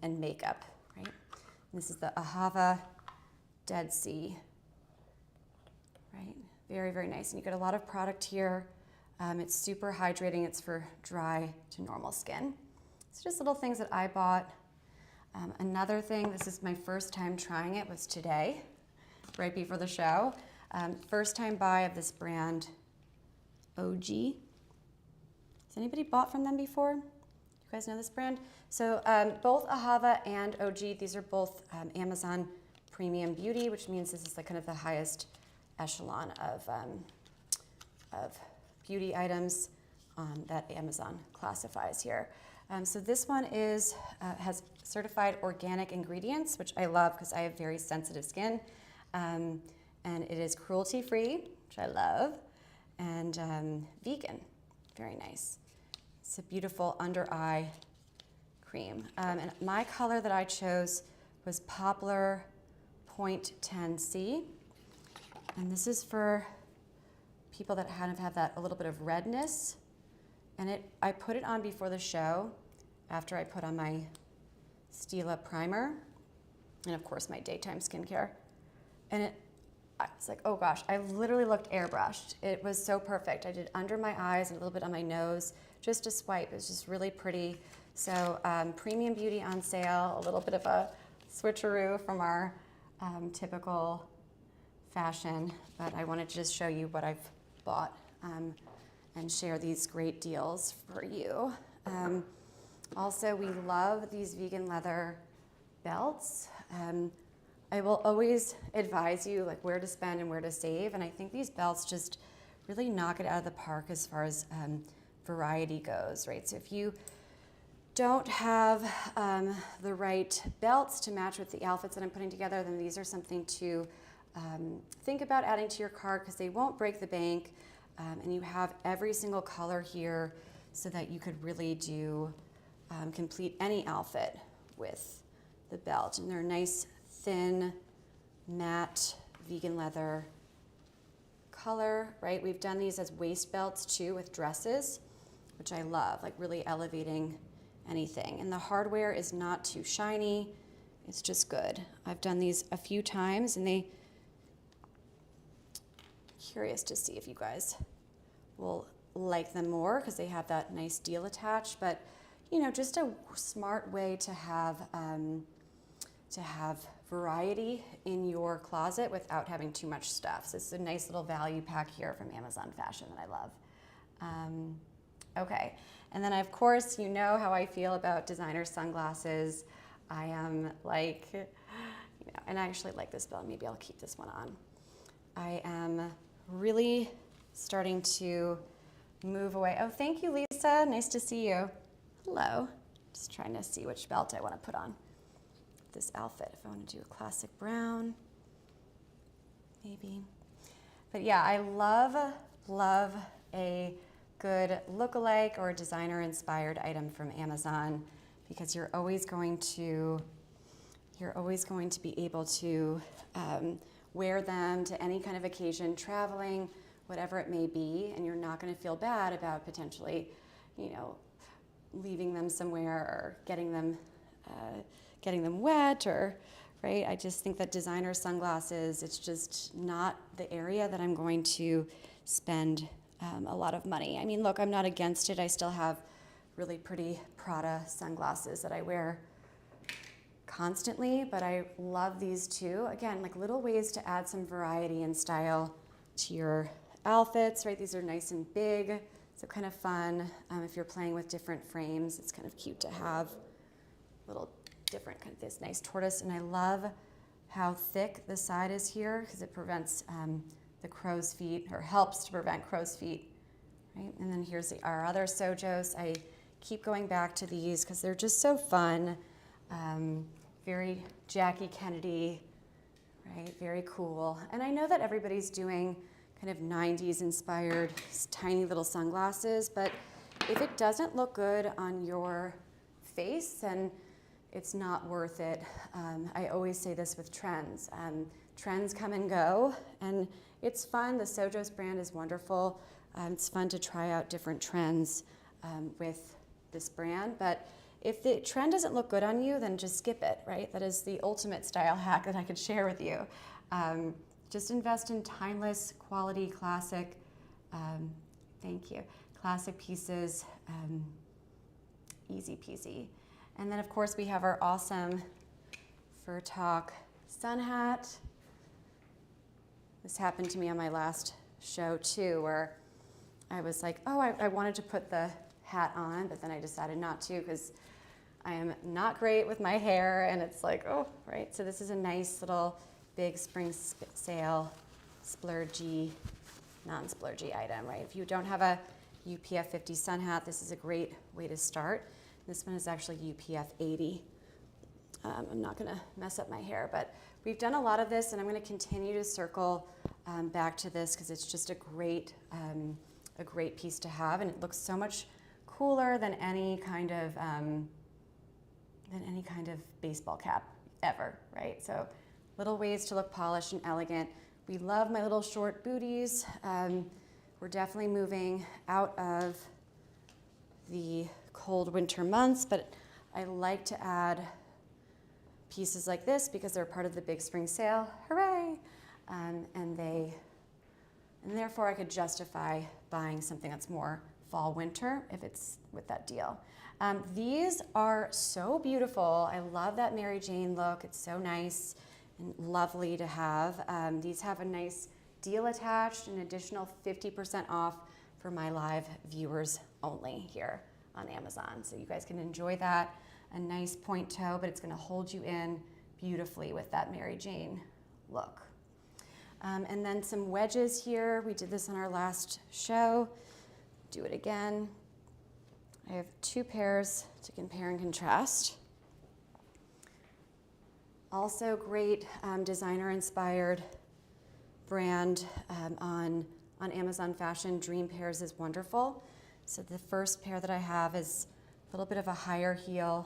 and makeup, right? And this is the AHAVA Dead Sea, right? Very, very nice. And you get a lot of product here. It's super hydrating. It's for dry to normal skin. It's just little things that I bought. Another thing, this is my first time trying it, was today, right before the show. First time buy of this brand, Ogee. Has anybody bought from them before? You guys know this brand? So both AHAVA and Ogee, these are both Amazon Premium Beauty, which means this is like kind of the highest echelon of beauty items that Amazon classifies here. So this one is has certified organic ingredients, which I love because I have very sensitive skin. And it is cruelty-free, which I love, and vegan. Very nice. It's a beautiful under-eye cream. And my color that I chose was Poplar 0.10C. And this is for people that kind of have that a little bit of redness. And I put it on before the show, after I put on my Stila primer, and of course my daytime skincare. And it's like, oh gosh, I literally looked airbrushed. It was so perfect. I did under my eyes and a little bit on my nose, just a swipe. It was just really pretty. So Premium Beauty on sale, a little bit of a switcheroo from our typical fashion, but I wanted to just show you what I've bought and share these great deals for you. Also, we love these vegan leather belts. I will always advise you like where to spend and where to save, and I think these belts just really knock it out of the park as far as variety goes, right? So if you don't have the right belts to match with the outfits that I'm putting together, then these are something to think about adding to your cart because they won't break the bank. And you have every single color here so that you could really do complete any outfit with the belt. And they're nice, thin, matte, vegan leather color, right? We've done these as waist belts too with dresses, which I love, like really elevating anything. And the hardware is not too shiny. It's just good. I've done these a few times and curious to see if you guys will like them more because they have that nice deal attached, but you know, just a smart way to have variety in your closet without having too much stuff. So it's a nice little value pack here from Amazon Fashion that I love. Okay, and then of course, you know how I feel about designer sunglasses. I am like, you know, and I actually like this belt. Maybe I'll keep this one on. I am really starting to move away. Oh, thank you, Lisa. Nice to see you. Hello. Just trying to see which belt I want to put on this outfit. If I want to do a classic brown, maybe. But yeah, I love a good look-alike or designer-inspired item from Amazon because you're always going to be able to wear them to any kind of occasion, traveling, whatever it may be, and you're not going to feel bad about potentially, you know, leaving them somewhere or getting them wet or, right? I just think that designer sunglasses, it's just not the area that I'm going to spend a lot of money. I mean, look, I'm not against it. I still have really pretty Prada sunglasses that I wear constantly, but I love these too. Again, like little ways to add some variety and style to your outfits, right? These are nice and big, so kind of fun. If you're playing with different frames, it's kind of cute to have little different, kind of this nice tortoise. And I love how thick the side is here because it prevents the crow's feet, or helps to prevent crow's feet, right? And then here's our other Sojos. I keep going back to these because they're just so fun. Very Jackie Kennedy, right? Very cool. And I know that everybody's doing kind of 90s inspired tiny little sunglasses, but if it doesn't look good on your face, then it's not worth it. I always say this with trends. Trends come and go, and it's fun. The Sojos brand is wonderful. It's fun to try out different trends with this brand, but if the trend doesn't look good on you, then just skip it, right? That is the ultimate style hack that I could share with you. Just invest in timeless, quality, classic, thank you, classic pieces, easy peasy. And then of course we have our awesome Fur Talk sun hat. This happened to me on my last show too, where I was like, oh, I wanted to put the hat on, but then I decided not to because I am not great with my hair, and it's like, oh, right. So this is a nice little big spring sale, splurgy, non-splurgy item, right? If you don't have a UPF 50 sun hat, this is a great way to start. This one is actually UPF 80. I'm not gonna mess up my hair, but we've done a lot of this, and I'm gonna continue to circle back to this because it's just a great piece to have, and it looks so much cooler than any kind of baseball cap ever, right? So little ways to look polished and elegant. We love my little short booties. We're definitely moving out of the cold winter months, but I like to add pieces like this because they're part of the big spring sale. Hooray! And therefore I could justify buying something that's more fall winter if it's with that deal. These are so beautiful. I love that Mary Jane look. It's so nice and lovely to have. These have a nice deal attached, an additional 50% off for my live viewers only here on Amazon. So you guys can enjoy that. A nice point toe, but it's gonna hold you in beautifully with that Mary Jane look. And then some wedges here. We did this on our last show. Do it again. I have two pairs to compare and contrast. Also great designer-inspired brand on Amazon Fashion. Dream Pairs is wonderful. So the first pair that I have is a little bit of a higher heel.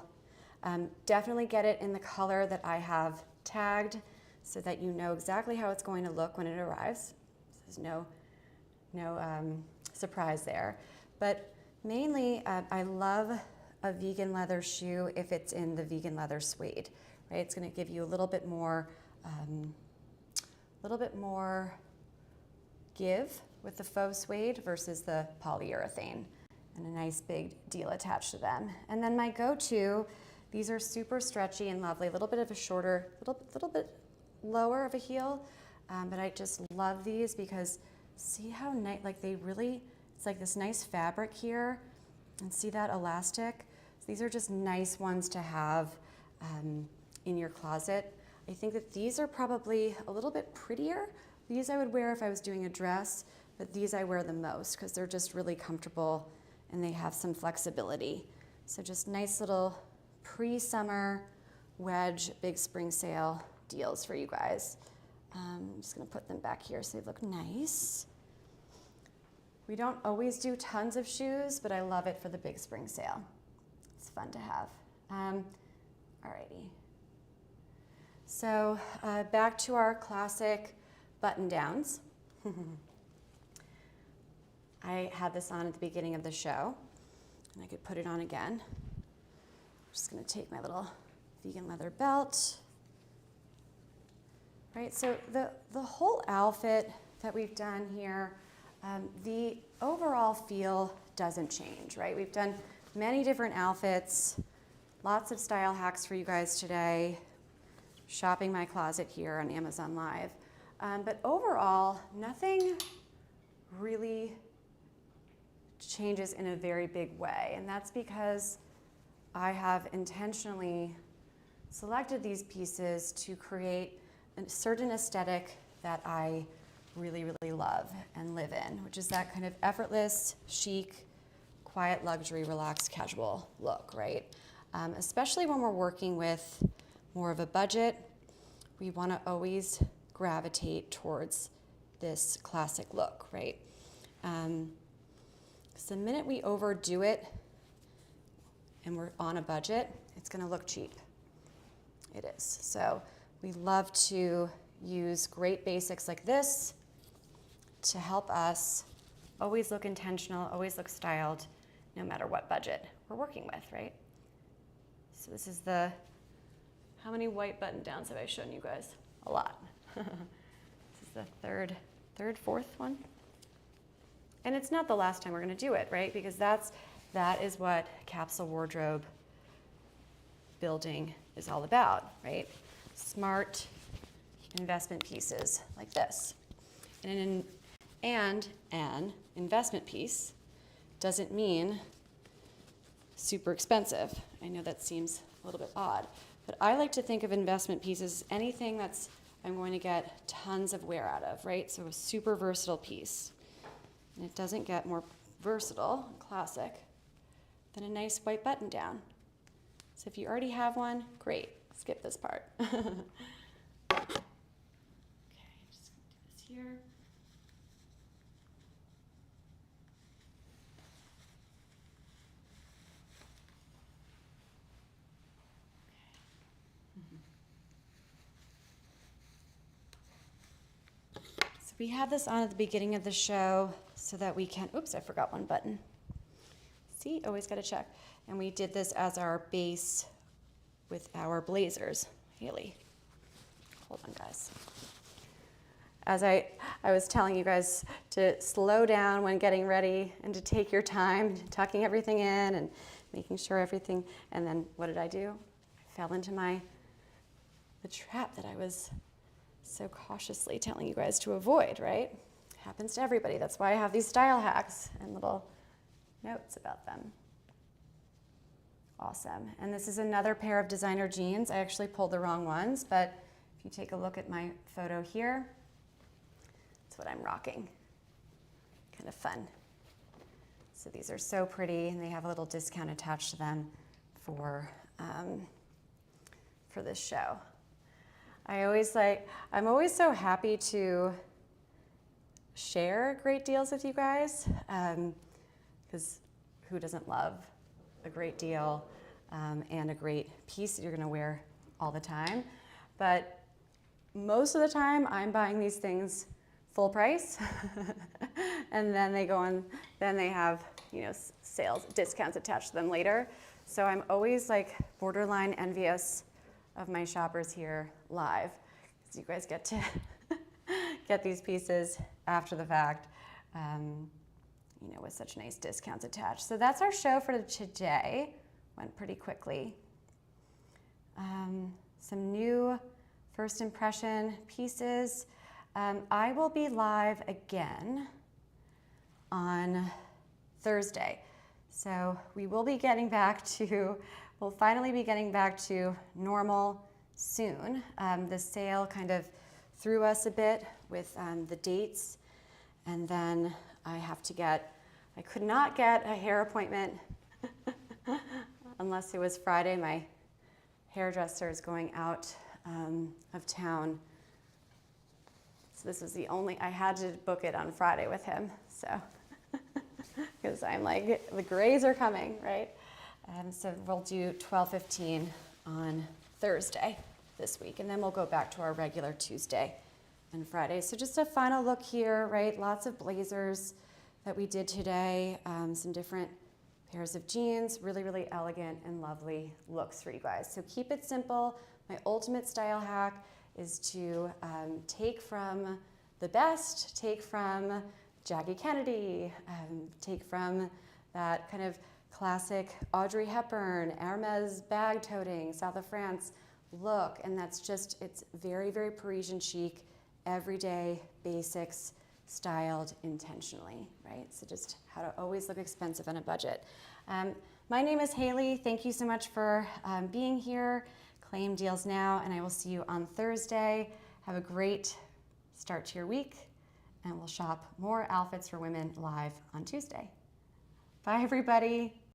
Definitely get it in the color that I have tagged so that you know exactly how it's going to look when it arrives. There's no surprise there. But mainly, I love a vegan leather shoe if it's in the vegan leather suede, right? It's going to give you a little bit more give with the faux suede versus the polyurethane, and a nice big deal attached to them. And then my go-to, these are super stretchy and lovely, a little bit of a shorter, little bit lower of a heel, but I just love these because see how nice, like they really, it's like this nice fabric here, and see that elastic? So these are just nice ones to have in your closet. I think that these are probably a little bit prettier. These I would wear if I was doing a dress, but these I wear the most because they're just really comfortable and they have some flexibility. So just nice little pre-summer Wedge big spring sale deals for you guys. I'm just gonna put them back here so they look nice. We don't always do tons of shoes, but I love it for the big spring sale. It's fun to have. Alrighty. So back to our classic button downs. I had this on at the beginning of the show, and I could put it on again. I'm just gonna take my little vegan leather belt. Right, so the whole outfit that we've done here, the overall feel doesn't change, right? We've done many different outfits, lots of style hacks for you guys today, shopping my closet here on Amazon Live. But overall, nothing really changes in a very big way, and that's because I have intentionally selected these pieces to create a certain aesthetic that I really, really love and live in, which is that kind of effortless, chic, quiet, luxury, relaxed, casual look, right? Especially when we're working with more of a budget, we want to always gravitate towards this classic look, right? Because the minute we overdo it and we're on a budget, it's going to look cheap. It is. So we love to use great basics like this to help us always look intentional, always look styled, no matter what budget we're working with, right? So this is how many white button downs have I shown you guys? A lot. This is the fourth one. And it's not the last time we're gonna do it, right? Because that is what capsule wardrobe building is all about, right? Smart investment pieces like this. And an investment piece doesn't mean super expensive. I know that seems a little bit odd, but I like to think of investment pieces as anything that's I'm going to get tons of wear out of, right? So a super versatile piece. And it doesn't get more versatile, classic, than a nice white button down. So if you already have one, great. Skip this part. Okay, just gonna do this here. So we have this on at the beginning of the show so that we can, oops, I forgot one button. See, always gotta check. And we did this as our base with our blazers. Hailey, hold on guys. As I was telling you guys to slow down when getting ready and to take your time, tucking everything in and making sure everything, and then what did I do? I fell into the trap that I was so cautiously telling you guys to avoid, right? Happens to everybody. That's why I have these style hacks and little notes about them. Awesome. And this is another pair of designer jeans. I actually pulled the wrong ones, but if you take a look at my photo here, that's what I'm rocking. Kind of fun. So these are so pretty, and they have a little discount attached to them for this show. I'm always so happy to share great deals with you guys, because who doesn't love a great deal and a great piece that you're gonna wear all the time. But most of the time I'm buying these things full price and then they go on, then they have, you know, sales, discounts attached to them later. So I'm always like borderline envious of my shoppers here live, because you guys get to get these pieces after the fact, you know, with such nice discounts attached. So that's our show for today. Went pretty quickly. Some new first impression pieces. I will be live again on Thursday. So we will be getting back to, we'll finally be getting back to normal soon. The sale kind of threw us a bit with the dates, and then I could not get a hair appointment unless it was Friday. My hairdresser is going out of town. So this was the only, I had to book it on Friday with him, so, because I'm like, the grays are coming, right? So we'll do 12:15 on Thursday this week, and then we'll go back to our regular Tuesday and Friday. So just a final look here, right? Lots of blazers that we did today, some different pairs of jeans, really, really elegant and lovely looks for you guys. So keep it simple. My ultimate style hack is to take from the best, take from Jackie Kennedy, take from that kind of classic Audrey Hepburn, Hermes bag toting, South of France look, and that's just, it's very, very Parisian chic, everyday basics, styled intentionally, right? So just how to always look expensive on a budget. My name is Hailey. Thank you so much for being here. Claim deals now, and I will see you on Thursday. Have a great start to your week, and we'll shop more outfits for women live on Tuesday. Bye, everybody.